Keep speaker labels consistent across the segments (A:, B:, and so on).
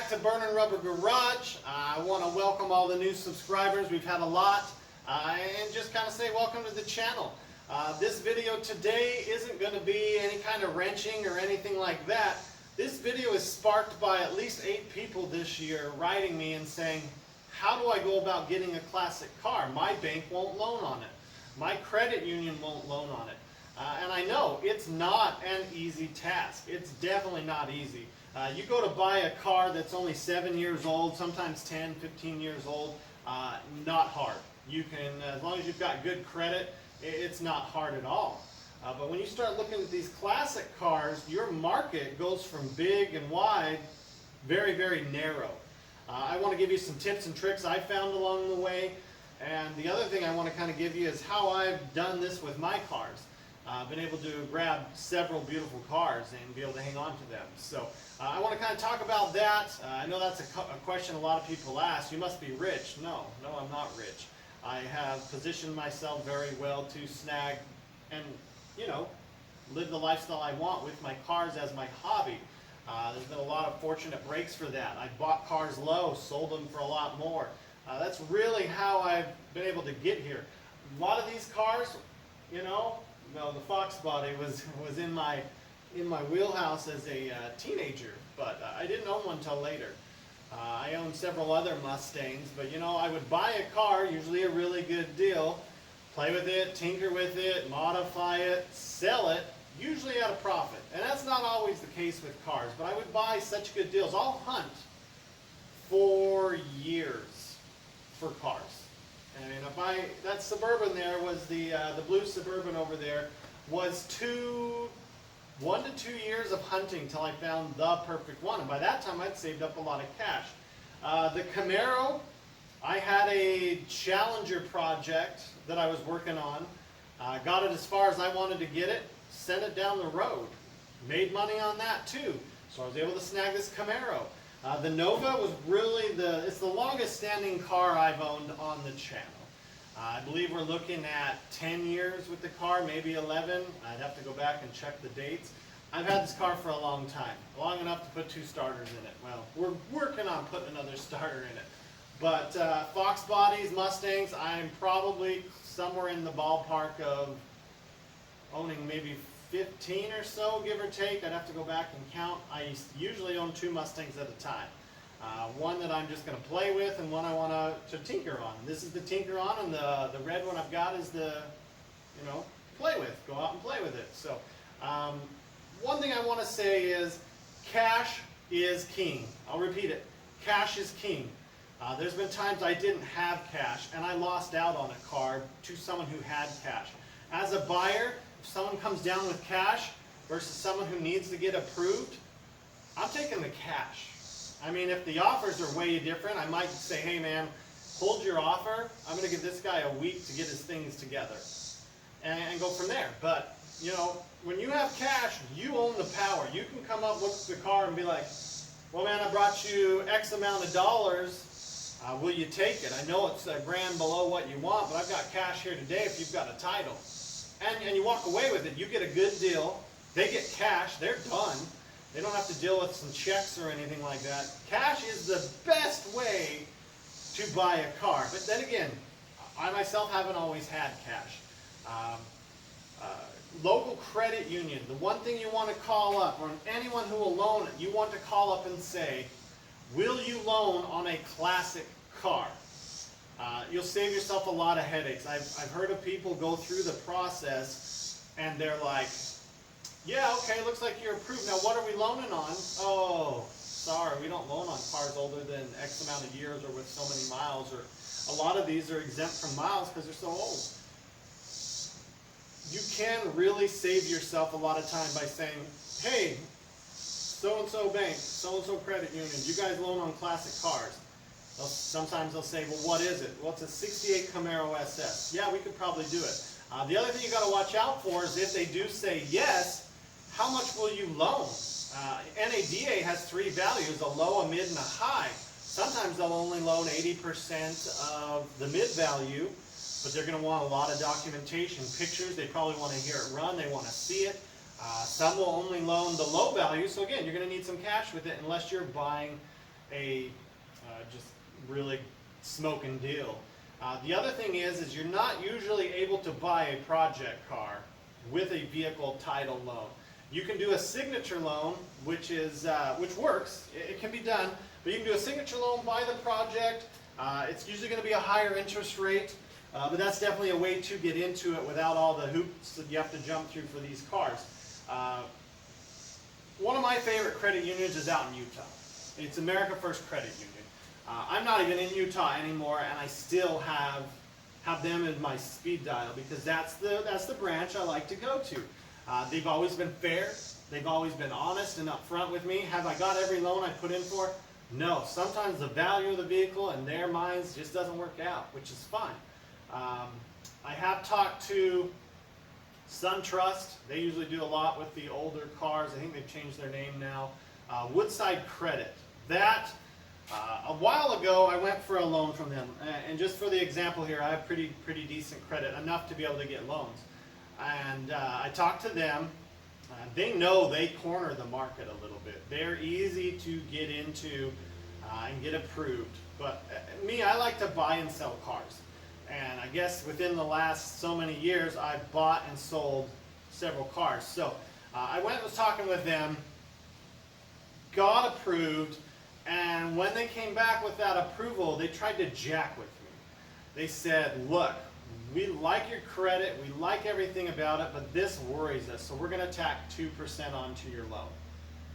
A: back to Burnin' Rubber Garage. I want to welcome all the new subscribers. We've had a lot. And just kind of say welcome to the channel. This video today isn't going to be any kind of wrenching or anything like that. This video is sparked by at least 8 people this year writing me and saying, how do I go about getting a classic car? My bank won't loan on it. My credit union won't loan on it. And I know it's not an easy task. It's definitely not easy. You go to buy a car that's only 7 years old, sometimes 10, 15 years old, not hard. You can, as long as you've got good credit, it's not hard at all. But when you start looking at these classic cars, your market goes from big and wide, very, very narrow. I want to give you some tips and tricks I found along the way. And the other thing I want to kind of give you is how I've done this with my cars. I've been able to grab several beautiful cars and be able to hang on to them. So I want to kind of talk about that. I know that's a question a lot of people ask. You must be rich. No, I'm not rich. I have positioned myself very well to snag and, live the lifestyle I want with my cars as my hobby. There's been a lot of fortunate breaks for that. I bought cars low, sold them for a lot more. That's really how I've been able to get here. A lot of these cars, the Fox body was in my wheelhouse as a teenager, but I didn't own one until later. I owned several other Mustangs, but I would buy a car, usually a really good deal, play with it, tinker with it, modify it, sell it, usually at a profit. And that's not always the case with cars, but I would buy such good deals. I'll hunt for years for cars. And that Suburban there was the blue Suburban over there was 1 to 2 years of hunting till I found the perfect one. And by that time I'd saved up a lot of cash. The Camaro, I had a Challenger project that I was working on. Got it as far as I wanted to get it, sent it down the road. Made money on that too. So I was able to snag this Camaro. The Nova was really it's the longest standing car I've owned on the channel. I believe we're looking at 10 years with the car, maybe 11. I'd have to go back and check the dates. I've had this car for a long time, long enough to put 2 starters in it. Well, we're working on putting another starter in it. But Fox bodies, Mustangs, I'm probably somewhere in the ballpark of owning maybe 15 or so, give or take. I'd have to go back and count. I usually own 2 Mustangs at a time. One that I'm just going to play with and one I want to tinker on. This is the tinker on, and the red one I've got is the, play with. Go out and play with it. So one thing I want to say is cash is king. I'll repeat it. Cash is king. There's been times I didn't have cash and I lost out on a car to someone who had cash. As a buyer, if someone comes down with cash versus someone who needs to get approved, I'm taking the cash. I mean, if the offers are way different, I might say, hey man, hold your offer. I'm going to give this guy a week to get his things together and go from there. But, when you have cash, you own the power. You can come up with the car and be like, well man, I brought you X amount of dollars. Will you take it? I know it's $1,000 below what you want, but I've got cash here today if you've got a title. And you walk away with it. You get a good deal. They get cash. They're done. They don't have to deal with some checks or anything like that. Cash is the best way to buy a car. But then again, I myself haven't always had cash. Local credit union, the one thing you want to call up, or anyone who will loan it, you want to call up and say, will you loan on a classic car? You'll save yourself a lot of headaches. I've heard of people go through the process and they're like, yeah, okay, looks like you're approved. Now what are we loaning on? Oh, sorry, we don't loan on cars older than X amount of years or with so many miles. Or a lot of these are exempt from miles because they're so old. You can really save yourself a lot of time by saying, hey, so-and-so bank, so-and-so credit union, you guys loan on classic cars. Sometimes they'll say, well, what is it? Well, it's a 68 Camaro SS. Yeah, we could probably do it. The other thing you got to watch out for is if they do say yes, how much will you loan? NADA has 3 values, a low, a mid, and a high. Sometimes they'll only loan 80% of the mid value, but they're going to want a lot of documentation, pictures. They probably want to hear it run. They want to see it. Some will only loan the low value, so again, you're going to need some cash with it unless you're buying a just really smoking deal. The other thing is you're not usually able to buy a project car with a vehicle title loan. You can do a signature loan, which works. It can be done, but you can do a signature loan, buy the project. It's usually going to be a higher interest rate, but that's definitely a way to get into it without all the hoops that you have to jump through for these cars. One of my favorite credit unions is out in Utah. It's America First Credit Union. I'm not even in Utah anymore, and I still have them in my speed dial because that's the branch I like to go to. They've always been fair. They've always been honest and upfront with me. Have I got every loan I put in for? No. Sometimes the value of the vehicle in their minds just doesn't work out, which is fine. I have talked to SunTrust. They usually do a lot with the older cars. I think they've changed their name now. Woodside Credit. A while ago, I went for a loan from them. And just for the example here, I have pretty decent credit, enough to be able to get loans. And I talked to them. They know they corner the market a little bit. They're easy to get into and get approved. But me, I like to buy and sell cars. And I guess within the last so many years, I've bought and sold several cars. So I went and was talking with them, got approved, and when they came back with that approval, they tried to jack with me. They said, look, we like your credit, we like everything about it, but this worries us, so we're going to tack 2% onto your loan.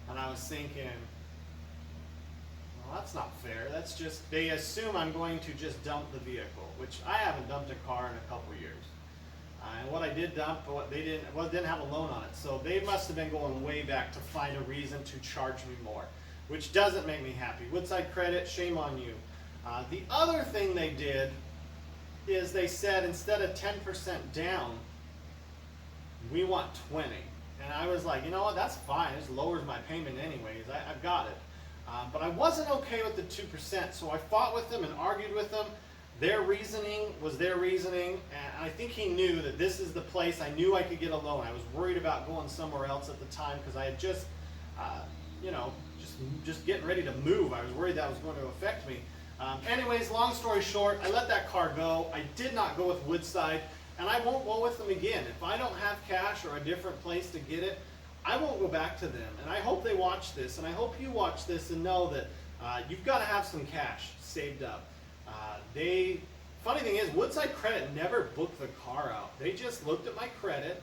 A: And I was thinking, well, that's not fair. That's just, they assume I'm going to just dump the vehicle, which I haven't dumped a car in a couple years. And what I did dump, didn't have a loan on it. So they must have been going way back to find a reason to charge me more, which doesn't make me happy. Woodside Credit, shame on you. The other thing they did is they said instead of 10% down, we want 20. And I was like, you know what, that's fine. It just lowers my payment anyways. I've got it. But I wasn't okay with the 2%, so I fought with them and argued with them. Their reasoning was their reasoning, and I think he knew that this is the place I knew I could get a loan. I was worried about going somewhere else at the time because I had just, just getting ready to move. I was worried that was going to affect me. Anyways, long story short, I let that car go. I did not go with Woodside, and I won't go with them again. If I don't have cash or a different place to get it, I won't go back to them. And I hope they watch this, and I hope you watch this and know that you've got to have some cash saved up. Funny thing is, Woodside Credit never booked the car out. They just looked at my credit,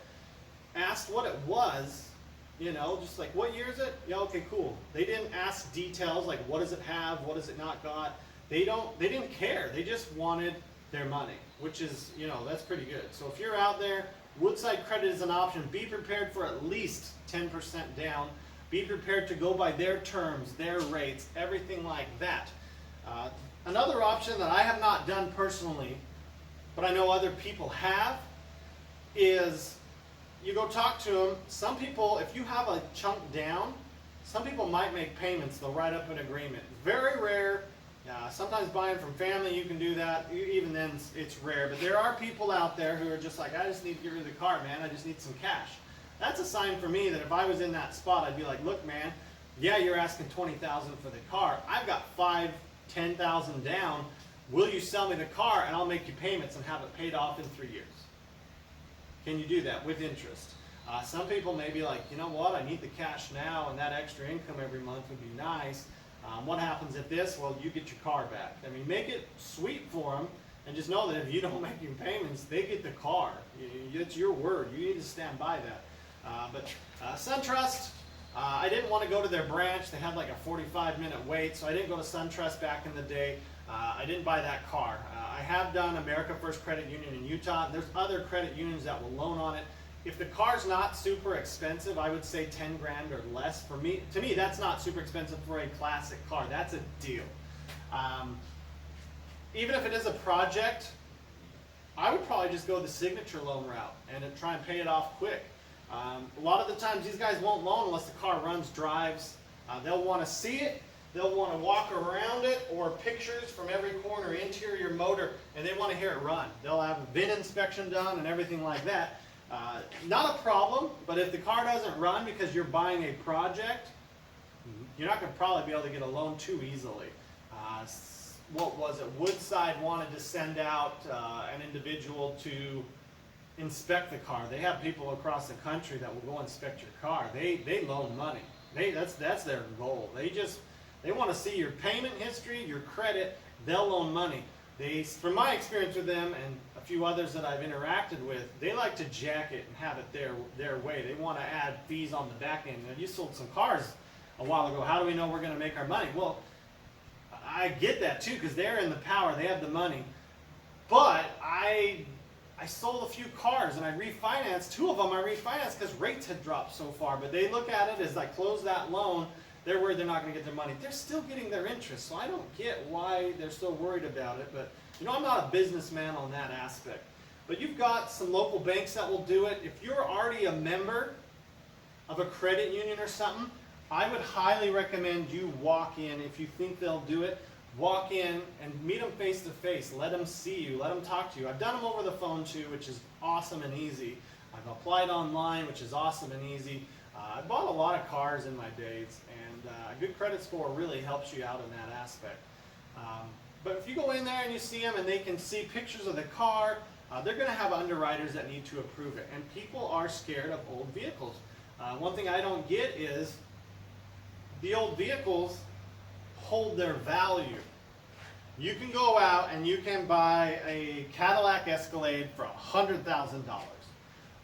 A: asked what it was, just like, what year is it? Yeah, okay, cool. They didn't ask details like what does it have, what does it not got. They didn't care. They just wanted their money, which is, that's pretty good. So if you're out there, Woodside Credit is an option. Be prepared for at least 10% down. Be prepared to go by their terms, their rates, everything like that. Another option that I have not done personally, but I know other people have, is you go talk to them. Some people, if you have a chunk down, some people might make payments. They'll write up an agreement. Very rare. Sometimes buying from family, you can do that. Even then, it's rare. But there are people out there who are just like, I just need to get rid of the car, man. I just need some cash. That's a sign for me that if I was in that spot, I'd be like, look, man, yeah, you're asking $20,000 for the car. I've got $10,000 down. Will you sell me the car and I'll make you payments and have it paid off in 3 years? Can you do that with interest? Some people may be like, you know what, I need the cash now and that extra income every month would be nice. What happens if this? Well, you get your car back. I mean, make it sweet for them and just know that if you don't make your payments, they get the car. It's your word. You need to stand by that. But SunTrust, I didn't want to go to their branch. They had like a 45-minute wait, so I didn't go to SunTrust back in the day. I didn't buy that car. I have done America First Credit Union in Utah. There's other credit unions that will loan on it. If the car's not super expensive, I would say 10 grand or less. To me, that's not super expensive for a classic car. That's a deal. Even if it is a project, I would probably just go the signature loan route and try and pay it off quick. A lot of the times these guys won't loan unless the car runs, drives. They'll want to see it. They'll want to walk around it or pictures from every corner, interior motor, and they want to hear it run. They'll have a VIN inspection done and everything like that. Not a problem, but if the car doesn't run because you're buying a project, you're not going to probably be able to get a loan too easily. What was it? Woodside wanted to send out an individual to inspect the car. They have people across the country that will go inspect your car. They loan money. That's their goal. They want to see your payment history, your credit. They'll loan money. From my experience with them and a few others that I've interacted with, they like to jack it and have it their way. They want to add fees on the back end. Now, you sold some cars a while ago. How do we know we're going to make our money? Well, I get that too, because they're in the power. They have the money. But I sold a few cars and I refinanced. 2 of them I refinanced because rates had dropped so far. But they look at it as I close that loan. They're worried they're not going to get their money. They're still getting their interest, so I don't get why they're so worried about it. But, I'm not a businessman on that aspect. But you've got some local banks that will do it. If you're already a member of a credit union or something, I would highly recommend you walk in. If you think they'll do it, walk in and meet them face to face. Let them see you. Let them talk to you. I've done them over the phone too, which is awesome and easy. I've applied online, which is awesome and easy. I bought a lot of cars in my days, and a good credit score really helps you out in that aspect. But if you go in there and you see them and they can see pictures of the car, they're going to have underwriters that need to approve it. And people are scared of old vehicles. One thing I don't get is the old vehicles hold their value. You can go out and you can buy a Cadillac Escalade for $100,000.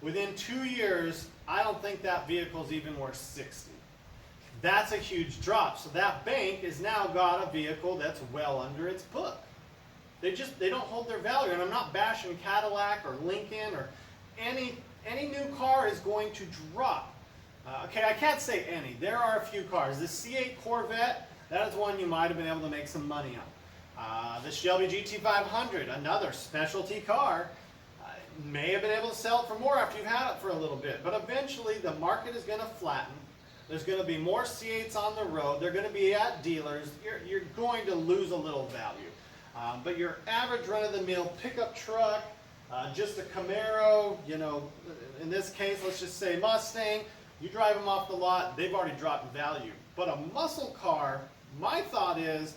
A: Within 2 years, I don't think that vehicle's even worth $60,000. That's a huge drop. So that bank has now got a vehicle that's well under its book. They don't hold their value. And I'm not bashing Cadillac or Lincoln or any new car is going to drop. Okay, I can't say any. There are a few cars. The C8 Corvette, that is one you might have been able to make some money on. The Shelby GT500, another specialty car, may have been able to sell it for more after you've had it for a little bit. But eventually the market is going to flatten. There's going to be more C8s on the road. They're going to be at dealers. You're going to lose a little value. But your average run-of-the-mill pickup truck, just a Camaro, in this case, let's just say Mustang, you drive them off the lot, they've already dropped in value. But a muscle car, my thought is,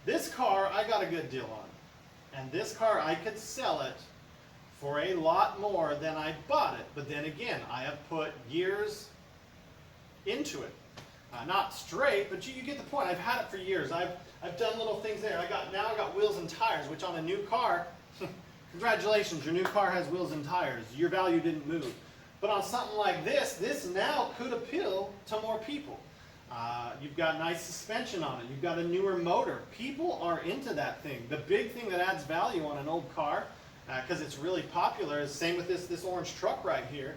A: this car I got a good deal on. And this car I could sell it for a lot more than I bought it. But then again, I have put years into it. Not straight, but you get the point. I've had it for years. I've done little things there. Now I got wheels and tires, which on a new car, congratulations, your new car has wheels and tires. Your value didn't move. But on something like this now could appeal to more people. You've got nice suspension on it. You've got a newer motor. People are into that thing. The big thing that adds value on an old car, because it's really popular, is same with this orange truck right here.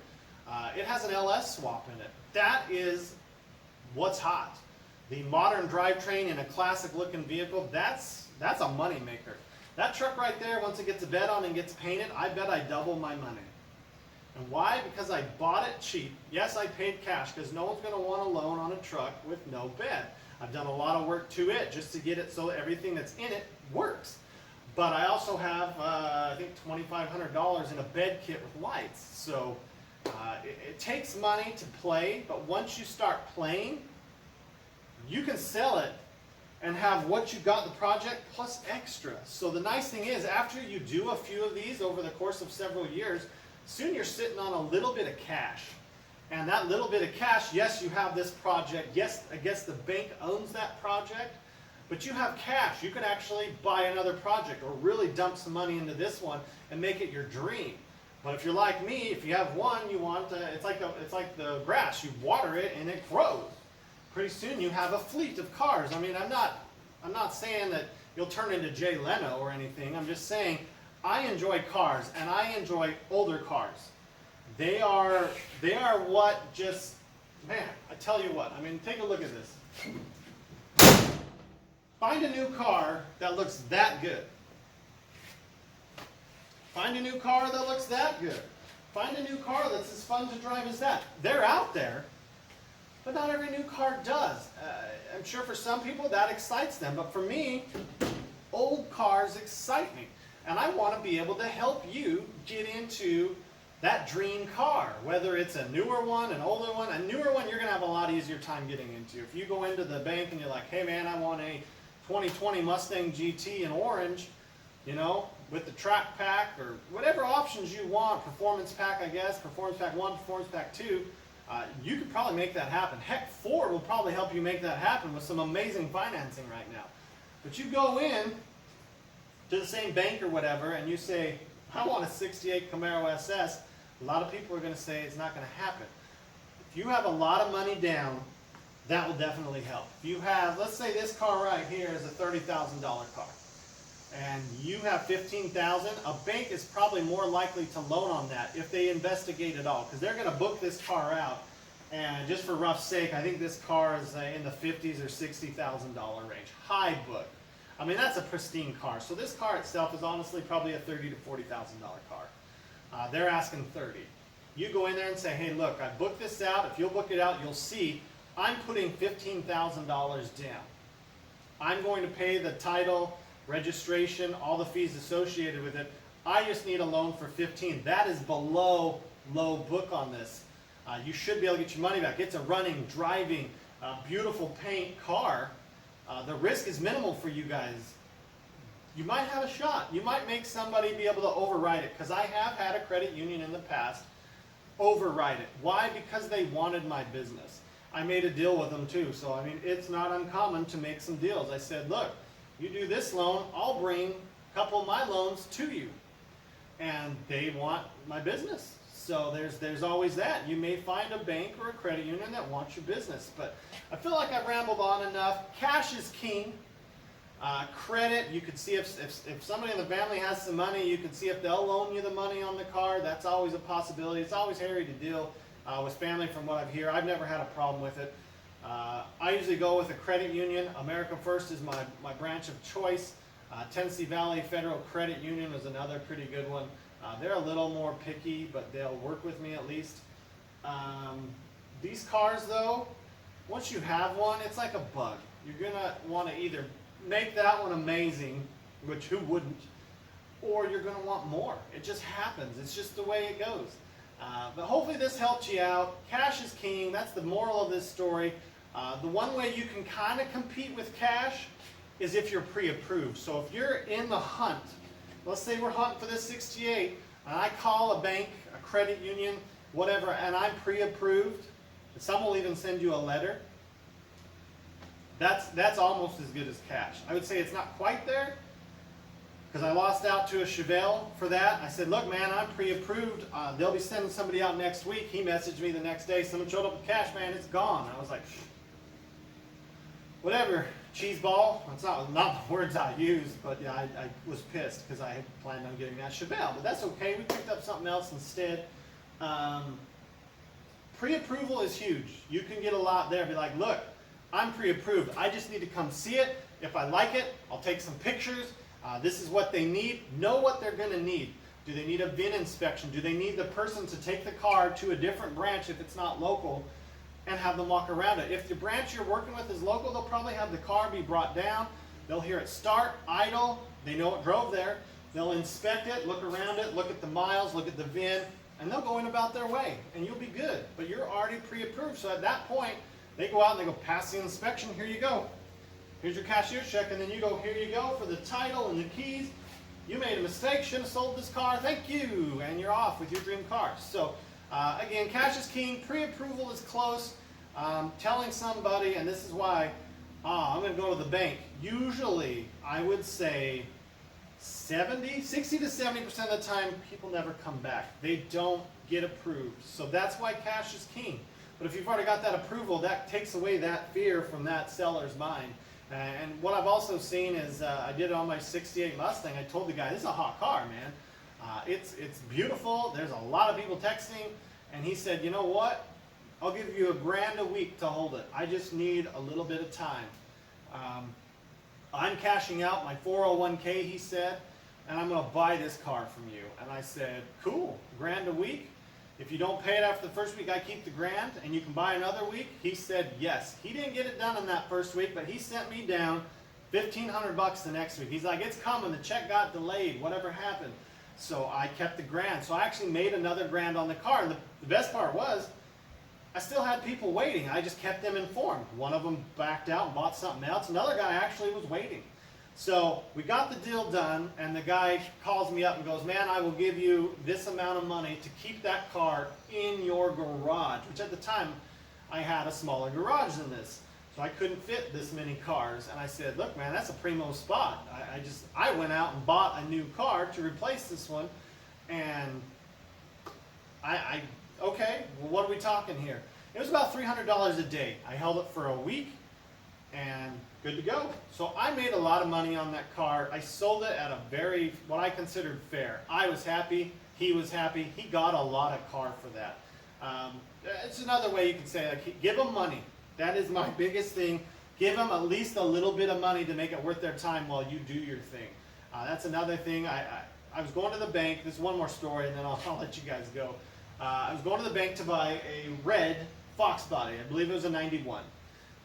A: It has an LS swap in it. That is what's hot. The modern drivetrain in a classic looking vehicle, that's a money maker. That truck right there, once it gets a bed on and gets painted, I bet I double my money. And why? Because I bought it cheap. Yes, I paid cash, because no one's going to want a loan on a truck with no bed. I've done a lot of work to it just to get it so everything that's in it works. But I also have, I think, $2,500 in a bed kit with lights. So it takes money to play, but once you start playing, you can sell it and have what you got in the project plus extra. So the nice thing is, after you do a few of these over the course of several years, soon you're sitting on a little bit of cash. And that little bit of cash, yes, you have this project. Yes, I guess the bank owns that project. But you have cash. You can actually buy another project or really dump some money into this one and make it your dream. But if you're like me, if you have one, you want it's like the grass. You water it and it grows. Pretty soon you have a fleet of cars. I mean, I'm not saying that you'll turn into Jay Leno or anything. I'm just saying I enjoy cars, and I enjoy older cars. They are what just, man, I tell you what. I mean, take a look at this. Find a new car that looks that good. Find a new car that looks that good. Find a new car that's as fun to drive as that. They're out there, but not every new car does. I'm sure for some people that excites them, but for me, old cars excite me. And I want to be able to help you get into that dream car, whether it's a newer one, an older one. A newer one you're going to have a lot easier time getting into. If you go into the bank and you're like, hey man, I want a 2020 Mustang GT in orange, you know, with the track pack or whatever options you want, performance pack, I guess, performance pack 1, performance pack 2, you could probably make that happen. Heck, Ford will probably help you make that happen with some amazing financing right now. But you go in to the same bank or whatever and you say, I want a 68 Camaro SS, a lot of people are going to say it's not going to happen. If you have a lot of money down, that will definitely help. If you have, let's say this car right here is a $30,000 car, and you have $15,000, a bank is probably more likely to loan on that if they investigate it all, because they're going to book this car out. And just for rough sake, I think this car is in the $50,000 or $60,000 range. High book. I mean, that's a pristine car. So this car itself is honestly probably a $30,000 to $40,000 car. They're asking $30,000. You go in there and say, hey, look, I booked this out. If you'll book it out, you'll see I'm putting $15,000 down. I'm going to pay the title, registration, all the fees associated with it. I just need a loan for $15,000. That is below low book on this. You should be able to get your money back. It's a running, driving, beautiful paint car. The risk is minimal for you guys. You might have a shot. You might make somebody be able to override it, because I have had a credit union in the past override it. Why? Because they wanted my business. I made a deal with them too, so I mean, it's not uncommon to make some deals. I said, look, you do this loan, I'll bring a couple of my loans to you. And they want my business. So there's always that. You may find a bank or a credit union that wants your business. But I feel like I've rambled on enough. Cash is king. Credit, you could see if somebody in the family has some money, you can see if they'll loan you the money on the car. That's always a possibility. It's always hairy to deal with family from what I've heard. I've never had a problem with it. I usually go with a credit union. America First is my branch of choice. Tennessee Valley Federal Credit Union is another pretty good one. They're a little more picky, but they'll work with me at least. These cars though, once you have one, it's like a bug. You're gonna want to either make that one amazing, which who wouldn't, or you're going to want more. It just happens. It's just the way it goes. But hopefully this helped you out. Cash is king. That's the moral of this story. The one way you can kind of compete with cash is if you're pre-approved. So if you're in the hunt, let's say we're hunting for this 68, and I call a bank, a credit union, whatever, and I'm pre-approved, and some will even send you a letter. That's almost as good as cash. I would say it's not quite there, because I lost out to a Chevelle for that. I said, look man, I'm pre-approved. They'll be sending somebody out next week. He messaged me the next day. Someone showed up with cash, man, it's gone. I was like, whatever, cheese ball. That's not the words I used, but yeah, I was pissed because I had planned on getting that Chevelle. But that's okay. We picked up something else instead. Pre-approval is huge. You can get a lot there. Be like, look, I'm pre-approved. I just need to come see it. If I like it, I'll take some pictures. This is what they need. Know what they're going to need. Do they need a VIN inspection? Do they need the person to take the car to a different branch if it's not local and have them walk around it? If the branch you're working with is local, they'll probably have the car be brought down. They'll hear it start, idle. They know it drove there. They'll inspect it, look around it, look at the miles, look at the VIN, and they'll go in about their way, and you'll be good. But you're already pre-approved, so at that point, they go out and they go, pass the inspection, here you go. Here's your cashier's check, and then you go, here you go for the title and the keys. You made a mistake, should have sold this car, thank you, and you're off with your dream car. So again, cash is king, pre-approval is close. Telling somebody, and this is why, I'm going to go to the bank. Usually, I would say 60 to 70% of the time, people never come back. They don't get approved. So that's why cash is king. But if you've already got that approval, that takes away that fear from that seller's mind. And what I've also seen is, I did it on my 68 Mustang. I told the guy, this is a hot car, man. It's beautiful. There's a lot of people texting. And he said, you know what? I'll give you $1,000 a week to hold it. I just need a little bit of time. I'm cashing out my 401k, he said, and I'm going to buy this car from you. And I said, cool, $1,000 a week. If you don't pay it after the first week, I keep the $1,000 and you can buy another week. He said yes. He didn't get it done in that first week, but he sent me down $1,500 the next week. He's like, it's coming. The check got delayed. Whatever happened. So I kept the grand. So I actually made another grand on the car. And the best part was, I still had people waiting. I just kept them informed. One of them backed out and bought something else. Another guy actually was waiting. So we got the deal done, and the guy calls me up and goes, man, I will give you this amount of money to keep that car in your garage, which at the time I had a smaller garage than this. So I couldn't fit this many cars. And I said, look, man, that's a primo spot. I went out and bought a new car to replace this one. And okay, well, what are we talking here? It was about $300 a day. I held it for a week and good to go. So I made a lot of money on that car. I sold it at a very, what I considered fair. I was happy. He was happy. He got a lot of car for that. It's another way you can say, like, give them money. That is my biggest thing. Give them at least a little bit of money to make it worth their time while you do your thing. That's another thing. I was going to the bank. This is one more story, and then I'll let you guys go. I was going to the bank to buy a red Fox body. I believe it was a 91.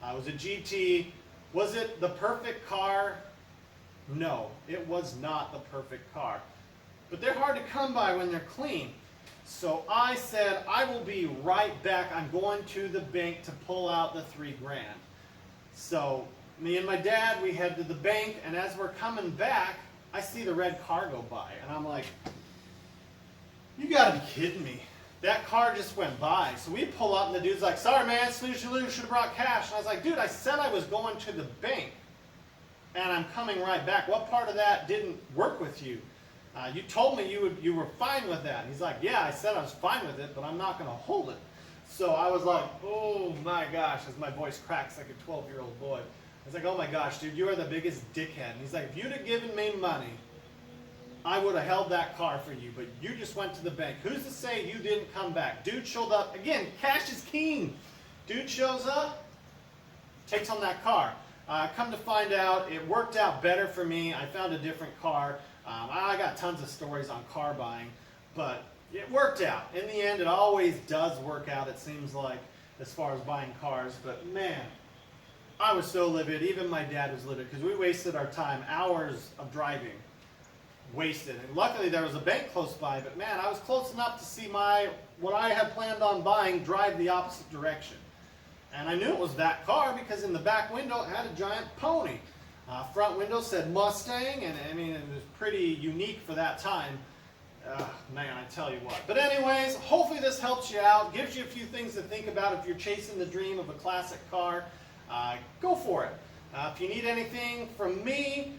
A: It was a GT. Was it the perfect car? No, it was not the perfect car. But they're hard to come by when they're clean. So I said, I will be right back. I'm going to the bank to pull out the $3 grand. So me and my dad, we head to the bank, and as we're coming back, I see the red car go by, and I'm like, you gotta be kidding me. That car just went by. So we pull up, and the dude's like, sorry man, snooze you lose, should have brought cash. And I was like, dude, I said I was going to the bank, and I'm coming right back. What part of that didn't work with you? You told me you were fine with that. And he's like, yeah, I said I was fine with it, but I'm not going to hold it. So I was like, oh my gosh, as my voice cracks like a 12-year-old boy. I was like, oh my gosh, dude, you are the biggest dickhead. And he's like, if you'd have given me money, I would have held that car for you, but you just went to the bank. Who's to say you didn't come back? Dude showed up. Again, cash is king. Dude shows up, takes on that car. Come to find out, it worked out better for me. I found a different car. I got tons of stories on car buying, but it worked out. In the end, it always does work out, it seems like, as far as buying cars. But man, I was so livid. Even my dad was livid because we wasted our time, hours of driving. Wasted. And luckily there was a bank close by, but man, I was close enough to see what I had planned on buying drive the opposite direction. And I knew it was that car because in the back window it had a giant pony. Front window said Mustang, and I mean, it was pretty unique for that time. Man, I tell you what. But anyways, hopefully this helps you out, gives you a few things to think about if you're chasing the dream of a classic car. Go for it. If you need anything from me,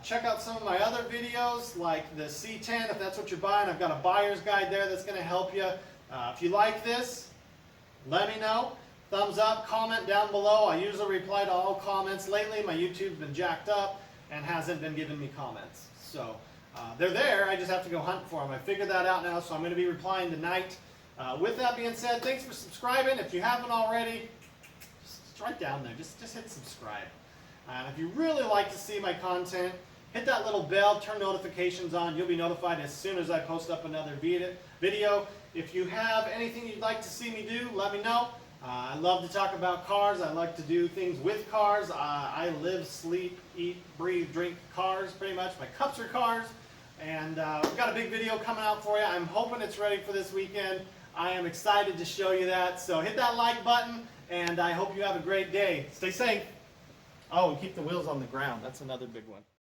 A: check out some of my other videos like the C10 if that's what you're buying. I've got a buyer's guide there that's going to help you. If you like this, let me know. Thumbs up, comment down below. I usually reply to all comments. Lately my YouTube's been jacked up and hasn't been giving me comments. So they're there, I just have to go hunt for them. I figured that out now, so I'm going to be replying tonight. With that being said, thanks for subscribing. If you haven't already, just right down there, just hit subscribe. And if you really like to see my content, hit that little bell, turn notifications on. You'll be notified as soon as I post up another video. If you have anything you'd like to see me do, let me know. I love to talk about cars. I like to do things with cars. I live, sleep, eat, breathe, drink cars pretty much. My cups are cars. And we've got a big video coming out for you. I'm hoping it's ready for this weekend. I am excited to show you that. So hit that like button, and I hope you have a great day. Stay safe. Oh, and keep the wheels on the ground. That's another big one.